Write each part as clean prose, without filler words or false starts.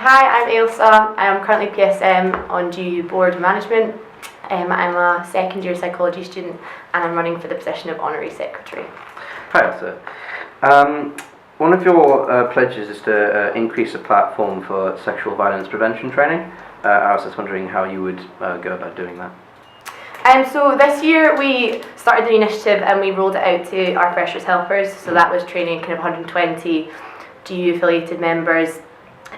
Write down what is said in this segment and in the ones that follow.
Hi, I'm Alisa. I'm currently PSM on GUU Board Management. I'm a second year psychology student and I'm running for the position of Honorary Secretary. Hi Alisa. One of your pledges is to increase the platform for sexual violence prevention training. I was just wondering how you would go about doing that. So this year we started the initiative and we rolled it out to our freshers helpers. So that was training kind of 120 GUU affiliated members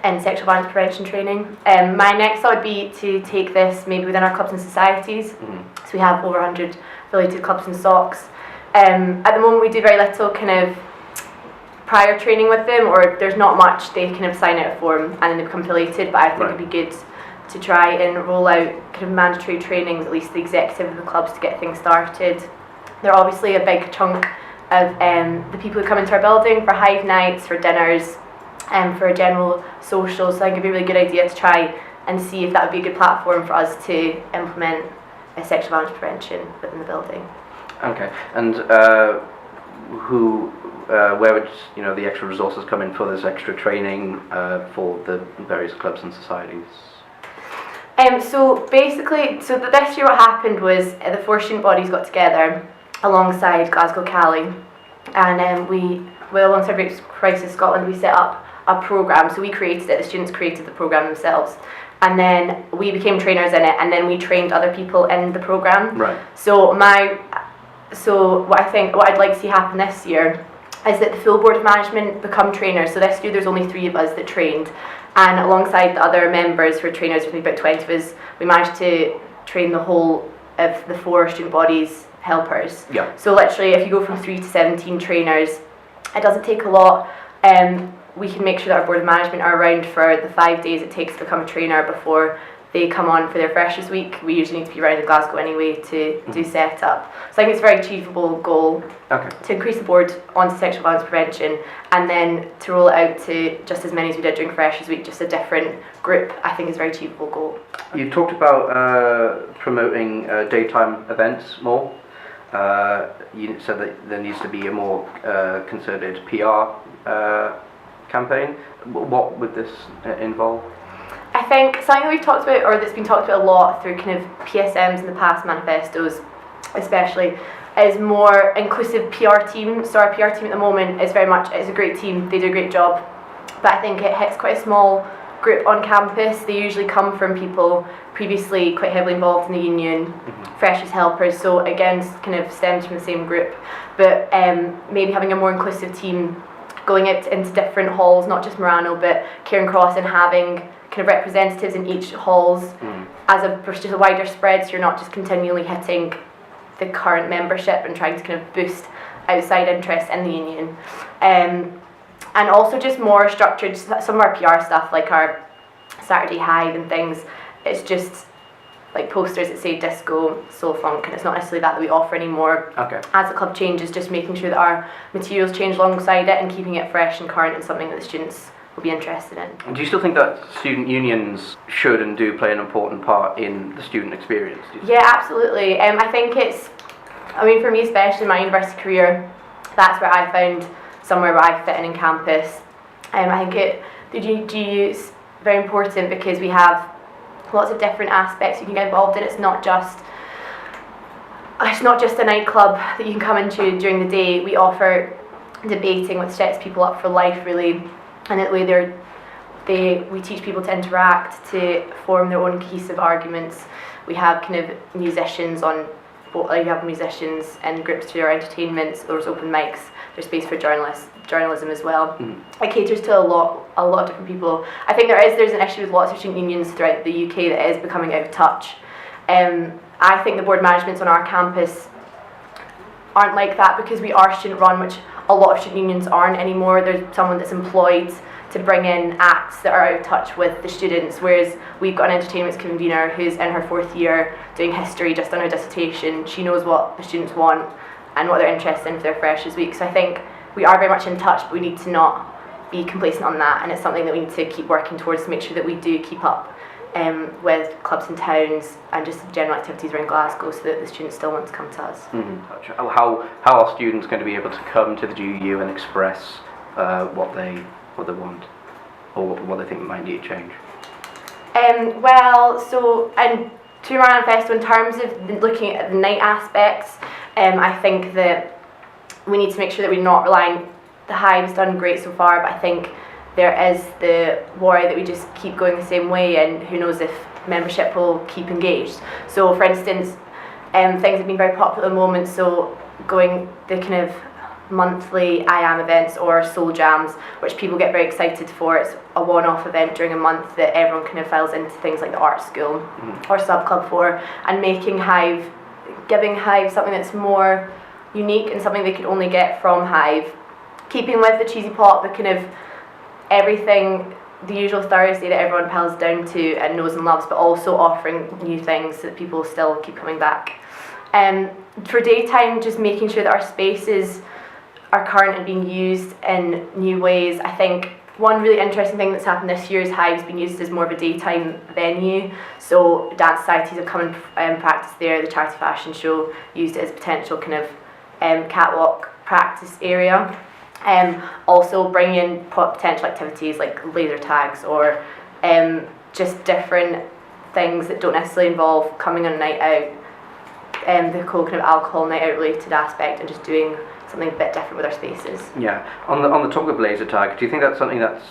in sexual violence prevention training. My next thought would be to take this maybe within our clubs and societies. So we have over 100 affiliated clubs and SOCs. At the moment we do very little kind of prior training with them, or there's not much. They kind of sign out a form and then they become affiliated, but I think it'd be good to try and roll out kind of mandatory trainings, at least the executive of the clubs, to get things started. They're obviously a big chunk of the people who come into our building for Hive nights, for dinners, for a general social, so I think it'd be a really good idea to try and see if that would be a good platform for us to implement sexual violence prevention within the building. Okay, and where would the extra resources come in for this extra training for the various clubs and societies? So basically, this year what happened was the four student bodies got together alongside Glasgow Cali, and alongside Rape Crisis Scotland, we set up a programme. So we created it, the students created the programme themselves, and then we became trainers in it, and then we trained other people in the programme. Right. So what I'd like to see happen this year is that the full board of management become trainers. So this year there's only 3 of us that trained, and alongside the other members who are trainers, I think about 20 of us, we managed to train the whole of the 4 student bodies helpers. Yeah. So literally if you go from 3 to 17 trainers, it doesn't take a lot. We can make sure that our board of management are around for the 5 days it takes to become a trainer before they come on for their freshers week. We usually need to be around in Glasgow anyway to do setup. So I think it's a very achievable goal to increase the board onto sexual violence prevention, and then to roll it out to just as many as we did during freshers week, just a different group. I think is a very achievable goal. You talked about promoting daytime events more. You said that there needs to be a more concerted PR campaign. What would this involve? I think something that we've talked about, or that's been talked about a lot through kind of PSMs in the past, manifestos especially, is more inclusive PR team. So our PR team at the moment is a great team, they do a great job, but I think it hits quite a small group on campus. They usually come from people previously quite heavily involved in the union, freshers helpers, so again kind of stems from the same group, but maybe having a more inclusive team going out into different halls, not just Murano but Cairn Cross, and having kind of representatives in each halls just a wider spread, so you're not just continually hitting the current membership and trying to kind of boost outside interest in the union. And also just more structured, some of our PR stuff like our Saturday Hive and things, it's just like posters that say disco, soul funk, and it's not necessarily that we offer anymore. As the club changes, just making sure that our materials change alongside it and keeping it fresh and current and something that the students will be interested in. Do you still think that student unions should and do play an important part in the student experience? Yeah, absolutely. I think for me especially in my university career, that's where I found somewhere where I fit in campus. I think the GUU is very important because we have lots of different aspects you can get involved in. It's not just a nightclub that you can come into during the day. We offer debating, which sets people up for life really, and that way we teach people to interact, to form their own cohesive arguments. We have kind of musicians and groups to our entertainments. There's open mics. There's space for journalism as well. It caters to a lot of different people. I think there's an issue with lots of student unions throughout the UK that is becoming out of touch. I think the board managements on our campus aren't like that because we are student run, which a lot of student unions aren't anymore. There's someone that's employed to bring in acts that are out of touch with the students, whereas we've got an entertainments convener who's in her 4th year doing history, just on her dissertation. She knows what the students want and what they're interested in for their freshers week. So I think we are very much in touch, but we need to not be complacent on that, and it's something that we need to keep working towards to make sure that we do keep up with clubs and towns and just general activities around Glasgow, so that the students still want to come to us. How are students going to be able to come to the GUU and express what they want? or what they think might need change? Well, so, and to your manifesto, in terms of looking at the night aspects, I think that we need to make sure that we're not relying. The Hive's done great so far, but I think there is the worry that we just keep going the same way, and who knows if membership will keep engaged. So, for instance, things have been very popular at the moment, so going the kind of monthly I Am events or soul jams, which people get very excited for. It's a one-off event during a month that everyone kind of files into things like the art school or sub club for, and making Hive, giving Hive something that's more unique and something they could only get from Hive, keeping with the cheesy plot, the kind of everything, the usual Thursday that everyone pals down to and knows and loves, but also offering new things so that people still keep coming back. For daytime, just making sure that our spaces are current and being used in new ways. I think one really interesting thing that's happened this year is Hive's been used as more of a daytime venue. So dance societies have come and practiced there. The charity fashion show used it as a potential kind of catwalk practice area. Also bring in potential activities like laser tags or just different things that don't necessarily involve coming on a night out. The whole kind of alcohol night out related aspect, and just doing something a bit different with our spaces. Yeah. On the topic of laser tag, do you think that's something that's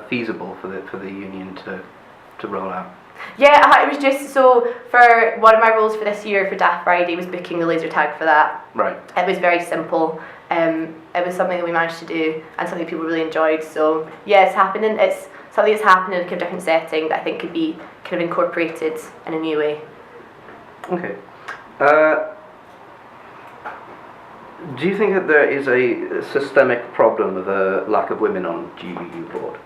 feasible for the union to roll out? Yeah, it was just so for one of my roles for this year for Daft Friday was booking the laser tag for that. Right. It was very simple. It was something that we managed to do and something people really enjoyed. So yeah, it's happening. It's something that's happening in a kind of different setting that I think could be kind of incorporated in a new way. Okay. Do you think that there is a systemic problem of a lack of women on GUU board?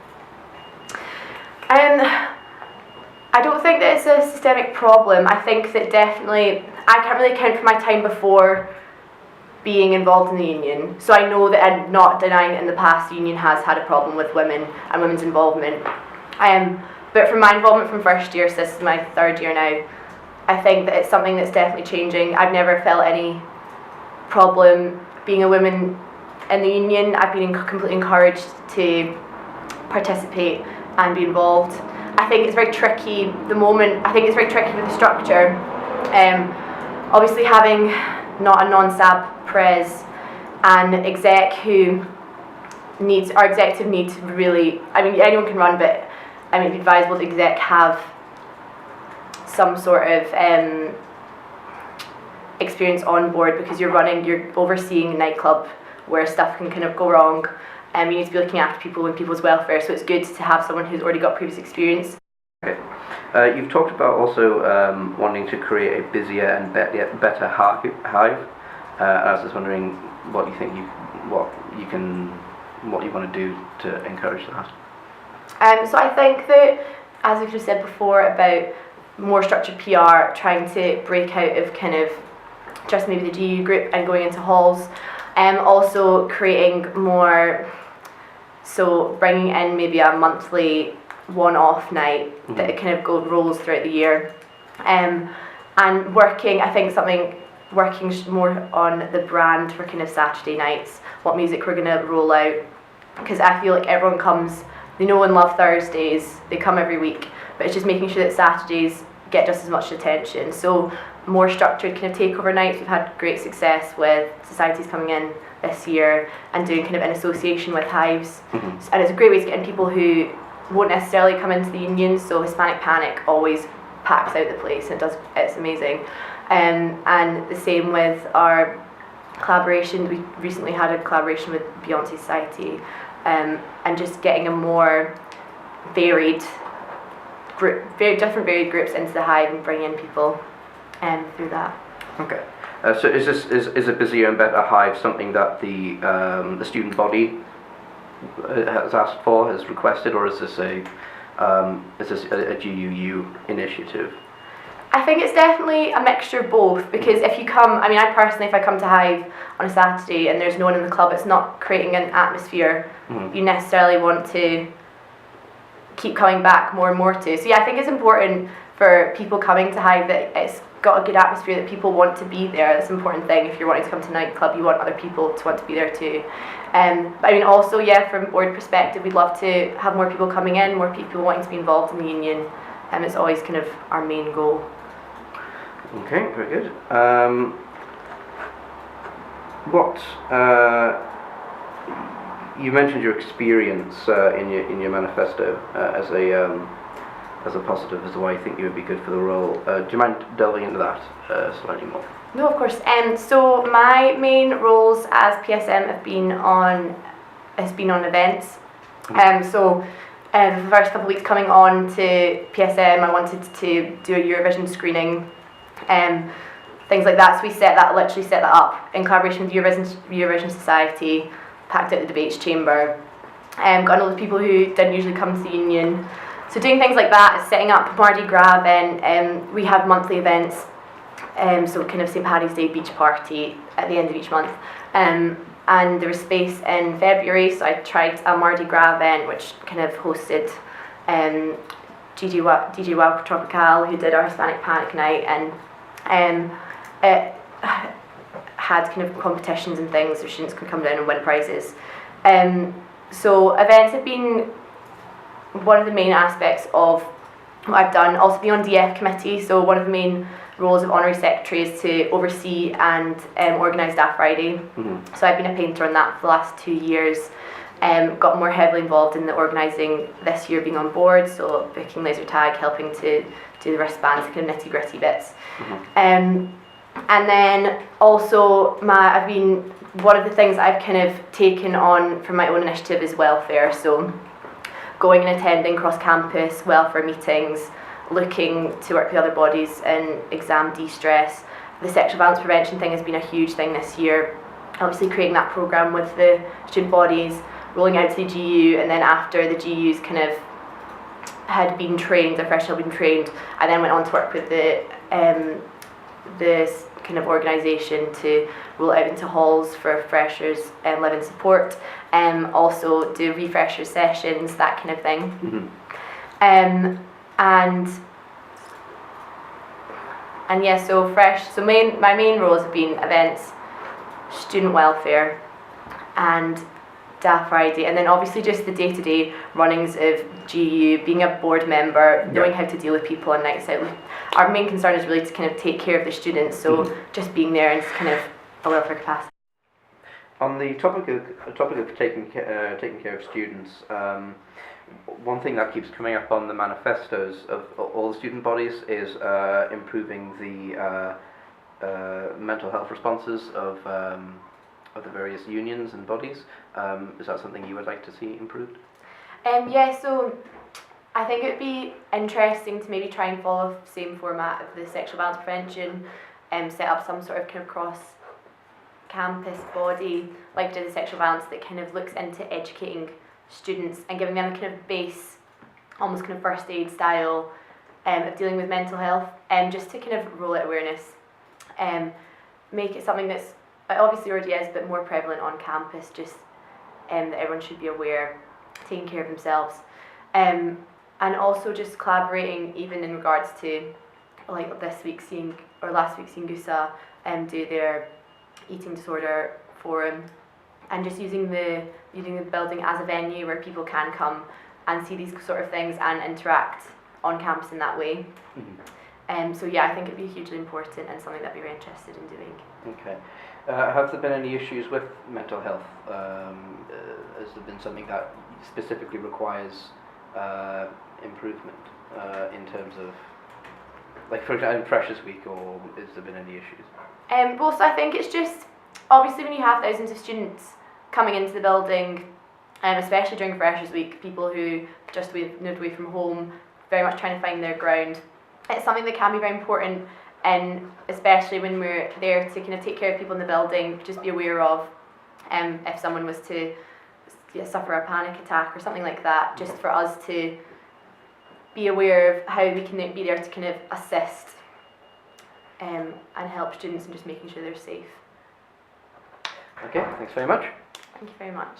I don't think that it's a systemic problem. I think that definitely, I can't really account for my time before being involved in the union. So I know that I'm not denying that in the past the union has had a problem with women and women's involvement. But from my involvement from first year, so this is my third year now, I think that it's something that's definitely changing. I've never felt any problem being a woman in the union. I've been completely encouraged to participate and be involved. I think it's very tricky I think it's very tricky with the structure. Obviously having not a non-SAB pres and exec who needs, our executive needs really, I mean anyone can run, but I mean it'd be advisable the exec have some sort of experience on board, because you're overseeing a nightclub where stuff can kind of go wrong, and you need to be looking after people and people's welfare, so it's good to have someone who's already got previous experience. Okay. You've talked about also wanting to create a busier and better Hive. I was just wondering what you think what you want to do to encourage that. So I think that, as I've just said before, about more structured PR, trying to break out of kind of just maybe the GUU group and going into halls, also creating more, so bringing in maybe a monthly one-off night that kind of rolls throughout the year, and working more on the brand for kind of Saturday nights, what music we're going to roll out, because I feel like everyone comes, they know and love Thursdays, they come every week, but it's just making sure that Saturdays get just as much attention. So more structured kind of takeover nights. We've had great success with societies coming in this year and doing kind of an association with Hives, and it's a great way to get in people who won't necessarily come into the union. So Hispanic Panic always packs out the place, and it's amazing. And the same with our collaboration. We recently had a collaboration with Beyonce Society, and just getting a more varied group, varied groups into the Hive and bringing in people through that. Okay. So is a busier and better Hive something that the student body has asked for, has requested, or is this a GUU initiative? I think it's definitely a mixture of both, because if you come, I mean, I personally, if I come to Hive on a Saturday and there's no one in the club, it's not creating an atmosphere you necessarily want to keep coming back more and more to. So yeah, I think it's important for people coming to Hive that it's got a good atmosphere, that people want to be there. That's an important thing. If you're wanting to come to a nightclub, you want other people to want to be there too. But I mean, also, yeah, from board perspective, we'd love to have more people coming in, more people wanting to be involved in the union, and it's always kind of our main goal. Okay, very good. You mentioned your experience in your manifesto as a positive as to why you think you would be good for the role. Do you mind delving into that slightly more? No, of course. So my main roles as PSM have been on events. So the first couple of weeks coming on to PSM, I wanted to do a Eurovision screening, things like that. So we literally set that up in collaboration with Eurovision Society, packed out the debates chamber, got all the people who didn't usually come to the union. So doing things like that, setting up Mardi Gras event. We have monthly events. So kind of St. Paddy's Day beach party at the end of each month. And there was space in February, so I tried a Mardi Gras event, which kind of hosted DJ Wild Tropical, who did our Hispanic Panic Night, and it had kind of competitions and things where students could come down and win prizes. So events have been one of the main aspects of what I've done. Also being on DF committee, so one of the main roles of Honorary Secretary is to oversee and organise Daft Friday. Mm-hmm. So I've been a painter on that for the last 2 years. Got more heavily involved in the organising this year, being on board, so booking laser tag, helping to do the wristbands, kind of nitty gritty bits. Mm-hmm. And then also one of the things I've kind of taken on from my own initiative is welfare. So going and attending cross-campus welfare meetings, looking to work with other bodies in exam de-stress. The sexual violence prevention thing has been a huge thing this year. Obviously creating that programme with the student bodies, rolling out to the GUU, and then after the GUUs kind of had been trained, their freshers had been trained, I then went on to work with this kind of organisation to roll out into halls for freshers and live-in support, also do refresher sessions, that kind of thing. Mm-hmm. And yeah, so my main roles have been events, student welfare, and Daft Friday, and then obviously just the day-to-day runnings of GUU, being a board member, knowing how to deal with people on nights out. Our main concern is really to kind of take care of the students, so just being there and kind of a welfare capacity. On the topic of taking care of students, one thing that keeps coming up on the manifestos of all the student bodies is improving the mental health responses of the various unions and bodies. Is that something you would like to see improved? Yeah, so I think it would be interesting to maybe try and follow the same format of the sexual violence prevention, set up some sort of kind of cross-campus body like we did the sexual violence that kind of looks into educating students and giving them a kind of base, almost kind of first aid style of dealing with mental health, just to kind of roll out awareness, make it something that's obviously already is, but more prevalent on campus, just that everyone should be aware, taking care of themselves, and also just collaborating even in regards to like last week seeing GUSA do their eating disorder forum, and just using the building as a venue where people can come and see these sort of things and interact on campus in that way. Mm-hmm. So yeah, I think it'd be hugely important and something that I'd be very interested in doing. Okay. Have there been any issues with mental health? Has there been something that specifically requires improvement in terms of, like for example, Freshers Week, or has there been any issues? Well, so I think it's just, obviously when you have thousands of students coming into the building, especially during Freshers Week, people who just moved away from home, very much trying to find their ground, it's something that can be very important, and especially when we're there to kind of take care of people in the building, just be aware of if someone was to suffer a panic attack or something like that, just for us to be aware of how we can be there to kind of assist and help students and just making sure they're safe. Okay, thanks very much. Thank you very much.